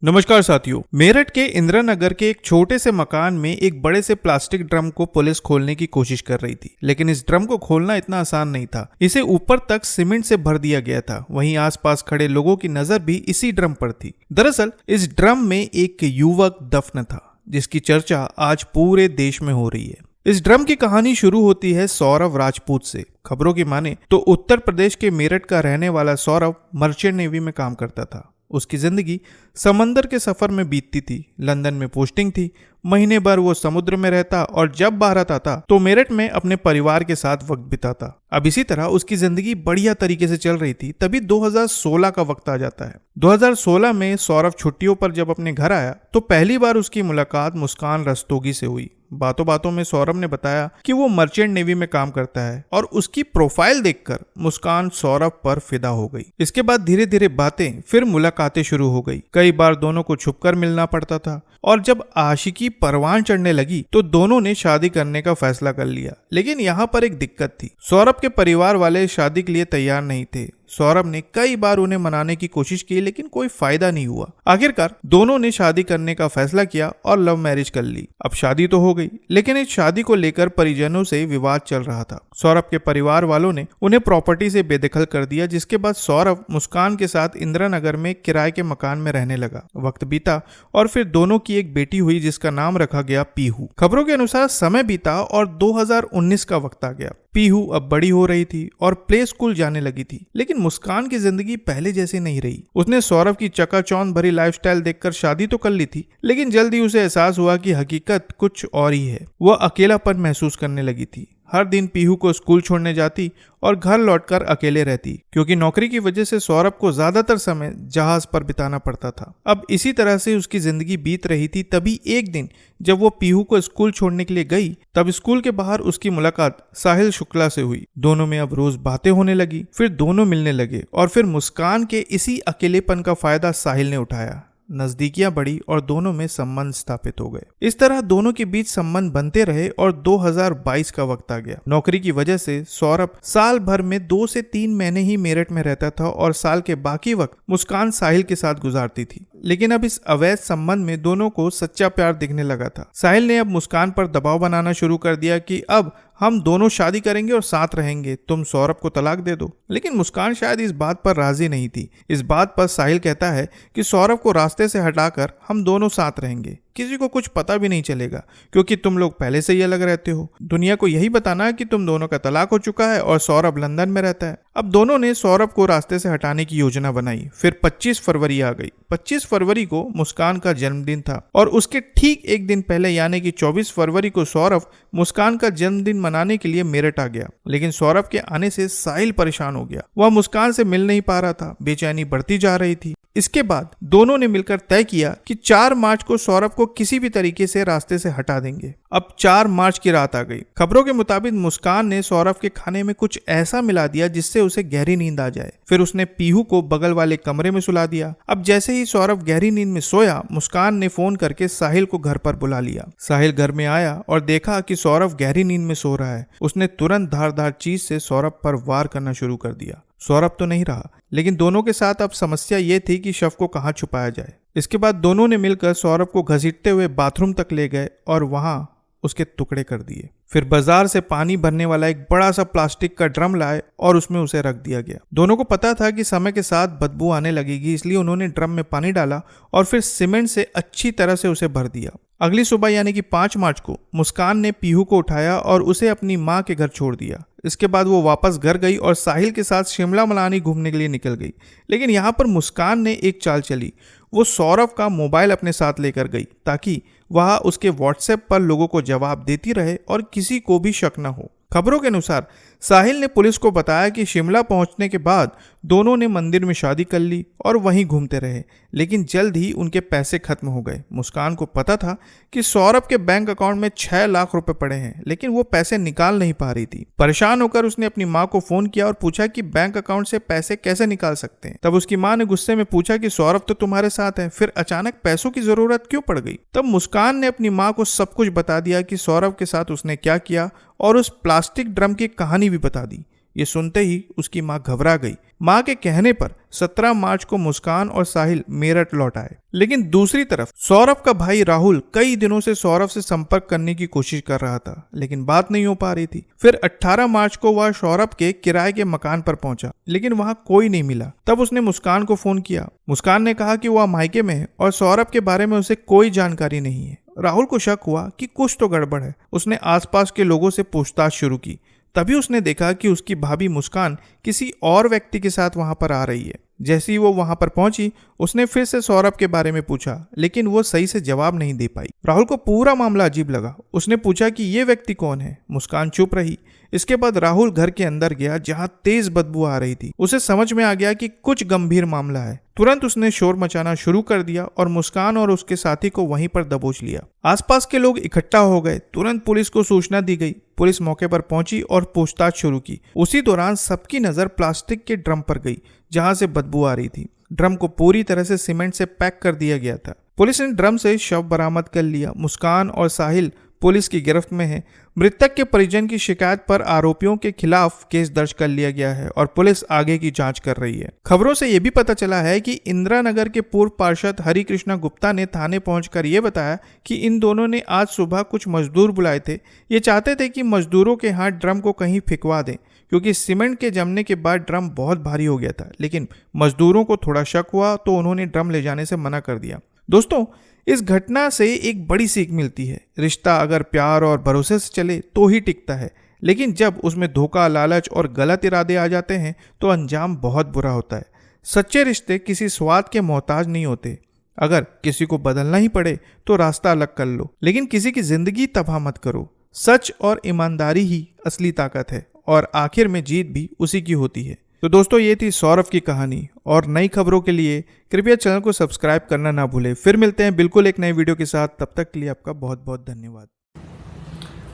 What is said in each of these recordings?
नमस्कार साथियों। मेरठ के इंदिरा नगर के एक छोटे से मकान में एक बड़े से प्लास्टिक ड्रम को पुलिस खोलने की कोशिश कर रही थी, लेकिन इस ड्रम को खोलना इतना आसान नहीं था। इसे ऊपर तक सीमेंट से भर दिया गया था। वहीं आसपास खड़े लोगों की नजर भी इसी ड्रम पर थी। दरअसल इस ड्रम में एक युवक दफन था, जिसकी चर्चा आज पूरे देश में हो रही है। इस ड्रम की कहानी शुरू होती है सौरभ राजपूत से। खबरों की माने तो उत्तर प्रदेश के मेरठ का रहने वाला सौरभ मर्चेंट नेवी में काम करता था। उसकी जिंदगी समंदर के सफर में बीतती थी। लंदन में पोस्टिंग थी। महीने भर वो समुद्र में रहता और जब भारत आता तो मेरठ में अपने परिवार के साथ वक्त बिताता। अब इसी तरह उसकी जिंदगी बढ़िया तरीके से चल रही थी। तभी 2016 का वक्त आ जाता है। 2016 में सौरभ छुट्टियों पर जब अपने घर आया तो पहली बार उसकी मुलाकात मुस्कान रस्तोगी से हुई। बातों बातों में सौरभ ने बताया कि वो मर्चेंट नेवी में काम करता है और उसकी प्रोफाइल देखकर मुस्कान सौरभ पर फिदा हो गई। इसके बाद धीरे धीरे बातें फिर मुलाकातें शुरू हो गई। कई बार दोनों को छुपकर मिलना पड़ता था और जब आशिकी परवान चढ़ने लगी तो दोनों ने शादी करने का फैसला कर लिया। लेकिन यहाँ पर एक दिक्कत थी। सौरभ के परिवार वाले शादी के लिए तैयार नहीं थे। सौरभ ने कई बार उन्हें मनाने की कोशिश की, लेकिन कोई फायदा नहीं हुआ। आखिरकार दोनों ने शादी करने का फैसला किया और लव मैरिज कर ली। अब शादी तो हो गई, लेकिन इस शादी को लेकर परिजनों से विवाद चल रहा था। सौरभ के परिवार वालों ने उन्हें प्रॉपर्टी से बेदखल कर दिया, जिसके बाद सौरभ मुस्कान के साथ इंदिरा नगर में किराए के मकान में रहने लगा। वक्त बीता और फिर दोनों की एक बेटी हुई, जिसका नाम रखा गया पीहू। खबरों के अनुसार समय बीता और 2019 का वक्त आ गया। पीहू अब बड़ी हो रही थी और प्ले स्कूल जाने लगी थी, लेकिन मुस्कान की जिंदगी पहले जैसी नहीं रही। उसने सौरभ की चकाचौंध भरी लाइफस्टाइल देखकर शादी तो कर ली थी, लेकिन जल्दी उसे एहसास हुआ कि हकीकत कुछ और ही है। वह अकेलापन महसूस करने लगी थी। हर दिन पीहू को स्कूल छोड़ने जाती और घर लौटकर अकेले रहती, क्योंकि नौकरी की वजह से सौरभ को ज्यादातर समय जहाज पर बिताना पड़ता था। अब इसी तरह से उसकी जिंदगी बीत रही थी। तभी एक दिन जब वो पीहू को स्कूल छोड़ने के लिए गई, तब स्कूल के बाहर उसकी मुलाकात साहिल शुक्ला से हुई। दोनों में अब रोज बातें होने लगी। फिर दोनों मिलने लगे और फिर मुस्कान के इसी अकेलेपन का फायदा साहिल ने उठाया। नजदीकियां बढ़ी और दोनों में संबंध स्थापित हो गए। इस तरह दोनों के बीच संबंध बनते रहे और 2022 का वक्त आ गया। नौकरी की वजह से सौरभ साल भर में 2 से 3 महीने ही मेरठ में रहता था और साल के बाकी वक्त मुस्कान साहिल के साथ गुजारती थी। लेकिन अब इस अवैध संबंध में दोनों को सच्चा प्यार दिखने लगा था। साहिल ने अब मुस्कान पर दबाव बनाना शुरू कर दिया कि अब हम दोनों शादी करेंगे और साथ रहेंगे, तुम सौरभ को तलाक दे दो। लेकिन मुस्कान शायद इस बात पर राजी नहीं थी। इस बात पर साहिल कहता है कि सौरभ को रास्ते से हटाकर हम दोनों साथ रहेंगे। किसी को कुछ पता भी नहीं चलेगा, क्योंकि तुम लोग पहले से ही अलग रहते हो। दुनिया को यही बताना है कि तुम दोनों का तलाक हो चुका है और सौरभ लंदन में रहता है। अब दोनों ने सौरभ को रास्ते से हटाने की योजना बनाई। फिर 25 फरवरी आ गई। 25 फरवरी को मुस्कान का जन्मदिन था और उसके ठीक एक दिन पहले यानी कि 24 फरवरी को सौरभ मुस्कान का जन्मदिन मनाने के लिए मेरठ आ गया। लेकिन सौरभ के आने से साहिल परेशान हो गया। वह मुस्कान से मिल नहीं पा रहा था। बेचैनी बढ़ती जा रही थी। इसके बाद दोनों ने मिलकर तय किया कि 4 मार्च को सौरभ को किसी भी तरीके से रास्ते से हटा देंगे। अब 4 मार्च की रात आ गई। खबरों के मुताबिक मुस्कान ने सौरभ के खाने में कुछ ऐसा मिला दिया जिससे उसे गहरी नींद आ जाए। फिर उसने पीहू को बगल वाले कमरे में सुला दिया। अब जैसे ही सौरभ गहरी नींद में सोया, मुस्कान ने फोन करके साहिल को घर पर बुला लिया। साहिल घर में आया और देखा कि सौरभ गहरी नींद में सो रहा है। उसने तुरंत धारदार चीज से सौरभ पर वार करना शुरू कर दिया। सौरभ तो नहीं रहा, लेकिन दोनों के साथ अब समस्या ये थी कि शव को कहाँ छुपाया जाए। इसके बाद दोनों ने मिलकर सौरभ को घसीटते हुए बाथरूम तक ले गए और वहां उसके टुकड़े कर दिए। फिर बाजार से पानी भरने वाला एक बड़ा सा प्लास्टिक का ड्रम लाए और उसमें उसे रख दिया गया। दोनों को पता था कि समय के साथ बदबू आने लगेगी, इसलिए उन्होंने ड्रम में पानी डाला और फिर सीमेंट से अच्छी तरह से उसे भर दिया। अगली सुबह यानी कि 5 मार्च को मुस्कान ने पीहू को उठाया और उसे अपनी माँ के घर छोड़ दिया। इसके बाद वो वापस घर गई और साहिल के साथ शिमला मनाली घूमने के लिए निकल गई। लेकिन यहाँ पर मुस्कान ने एक चाल चली। वो सौरभ का मोबाइल अपने साथ लेकर गई ताकि वह उसके व्हाट्सएप पर लोगों को जवाब देती रहे और किसी को भी शक न हो। खबरों के अनुसार साहिल ने पुलिस को बताया कि शिमला पहुंचने के बाद दोनों ने मंदिर में शादी कर ली और वहीं घूमते रहे, लेकिन जल्द ही उनके पैसे खत्म हो गए। मुस्कान को पता था कि सौरभ के बैंक अकाउंट में 6 लाख रुपए पड़े हैं, लेकिन वो पैसे निकाल नहीं पा रही थी। परेशान होकर उसने अपनी माँ को फोन किया और पूछा कि बैंक अकाउंट से पैसे कैसे निकाल सकते हैं। तब उसकी माँ ने गुस्से में पूछा कि सौरभ तो तुम्हारे साथ है, फिर अचानक पैसों की जरूरत क्यों पड़ गई। तब मुस्कान ने अपनी माँ को सब कुछ बता दिया कि सौरभ के साथ उसने क्या किया और उस प्लास्टिक ड्रम की कहानी भी बता दी। ये सुनते ही उसकी माँ घबरा गई। माँ के कहने पर 17 मार्च को मुस्कान और साहिल मेरठ लौट आए। लेकिन दूसरी तरफ सौरभ का भाई राहुल कई दिनों से सौरभ से संपर्क करने की कोशिश कर रहा था, लेकिन बात नहीं हो पा रही थी। फिर 18 मार्च को वह सौरभ के किराए के मकान पर पहुंचा, लेकिन वहां कोई नहीं मिला। तब उसने मुस्कान को फोन किया। मुस्कान ने कहा कि वह मायके में है और सौरभ के बारे में उसे कोई जानकारी नहीं है। राहुल को शक हुआ कि कुछ तो गड़बड़ है। उसने आसपास के लोगों से पूछताछ शुरू की। तभी उसने देखा कि उसकी भाभी मुस्कान किसी और व्यक्ति के साथ वहां पर आ रही है। जैसे ही वो वहां पर पहुंची, उसने फिर से सौरभ के बारे में पूछा, लेकिन वो सही से जवाब नहीं दे पाई। राहुल को पूरा मामला अजीब लगा। उसने पूछा कि ये व्यक्ति कौन है। मुस्कान चुप रही। इसके बाद राहुल घर के अंदर गया जहां तेज बदबू आ रही थी। उसे समझ में आ गया कि कुछ गंभीर मामला है। तुरंत उसने शोर मचाना शुरू कर दिया और मुस्कान और उसके साथी को वहीं पर दबोच लिया। आसपास के लोग इकट्ठा हो गए। तुरंत पुलिस को सूचना दी गई। पुलिस मौके पर पहुंची और पूछताछ शुरू की। उसी दौरान सबकी नजर प्लास्टिक के ड्रम पर गई जहां से बदबू आ रही थी। ड्रम को पूरी तरह से सीमेंट से पैक कर दिया गया था। पुलिस ने ड्रम से शव बरामद कर लिया। मुस्कान और साहिल पुलिस की गिरफ्त में है। मृतक के परिजन की शिकायत पर आरोपियों के खिलाफ केस दर्ज कर लिया गया है और पुलिस आगे की जांच कर रही है। खबरों से यह भी पता चला है कि इंदिरा नगर के पूर्व पार्षद हरि कृष्णा गुप्ता ने थाने पहुंचकर यह बताया कि इन दोनों ने आज सुबह कुछ मजदूर बुलाए थे। ये चाहते थे कि मजदूरों के हाथ ड्रम को कहीं फिकवा दें, क्योंकि सीमेंट के जमने के बाद ड्रम बहुत भारी हो गया था। लेकिन मजदूरों को थोड़ा शक हुआ तो उन्होंने ड्रम ले जाने से मना कर दिया। दोस्तों, इस घटना से एक बड़ी सीख मिलती है। रिश्ता अगर प्यार और भरोसे से चले तो ही टिकता है, लेकिन जब उसमें धोखा, लालच और गलत इरादे आ जाते हैं तो अंजाम बहुत बुरा होता है। सच्चे रिश्ते किसी स्वाद के मोहताज नहीं होते। अगर किसी को बदलना ही पड़े तो रास्ता अलग कर लो, लेकिन किसी की जिंदगी तबाह मत करो। सच और ईमानदारी ही असली ताकत है और आखिर में जीत भी उसी की होती है। तो दोस्तों, ये थी सौरभ की कहानी। और नई खबरों के लिए कृपया चैनल को सब्सक्राइब करना ना भूलें। फिर मिलते हैं बिल्कुल एक नए वीडियो के साथ। तब तक के लिए आपका बहुत बहुत धन्यवाद।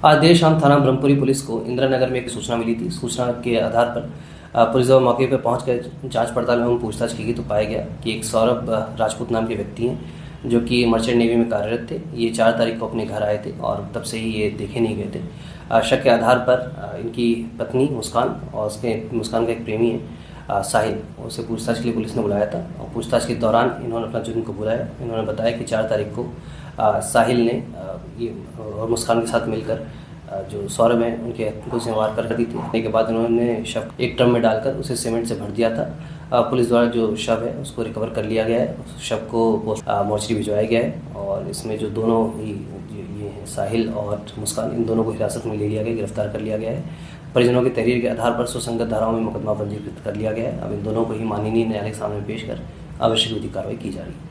आज देर शाम थाना ब्रह्मपुरी पुलिस को इंदिरा नगर में एक सूचना मिली थी। सूचना के आधार पर पुलिस जब मौके पर पहुंचकर जांच पड़ताल एवं पूछताछ की गई तो पाया गया कि एक सौरभ राजपूत नाम के व्यक्ति हैं जो कि मर्चेंट नेवी में कार्यरत थे। ये 4 तारीख को अपने घर आए थे और तब से ही ये देखे नहीं गए थे। शक के आधार पर इनकी पत्नी मुस्कान और उसके मुस्कान का एक प्रेमी है साहिल, उसे पूछताछ के लिए पुलिस ने बुलाया था। और पूछताछ के दौरान इन्होंने अपना जुर्म को बुलाया। इन्होंने बताया कि 4 तारीख को साहिल ने ये और मुस्कान के साथ मिलकर जो सौरभ हैं उनके को से वार कर दी थी। उसके बाद उन्होंने शव एक ड्रम में डालकर उसे सीमेंट से भर दिया था। पुलिस द्वारा जो शव है उसको रिकवर कर लिया गया है। उस शव को मोर्चरी भिजवाया गया है और इसमें जो दोनों ही ये हैं साहिल और मुस्कान, इन दोनों को हिरासत में ले लिया गया, गिरफ्तार कर लिया गया है। परिजनों की तहरीर के आधार पर सुसंगत धाराओं में मुकदमा पंजीकृत कर लिया गया है। अब इन दोनों को ही माननीय न्यायालय के सामने पेश कर आवश्यक विधिक कार्रवाई की जा रही है।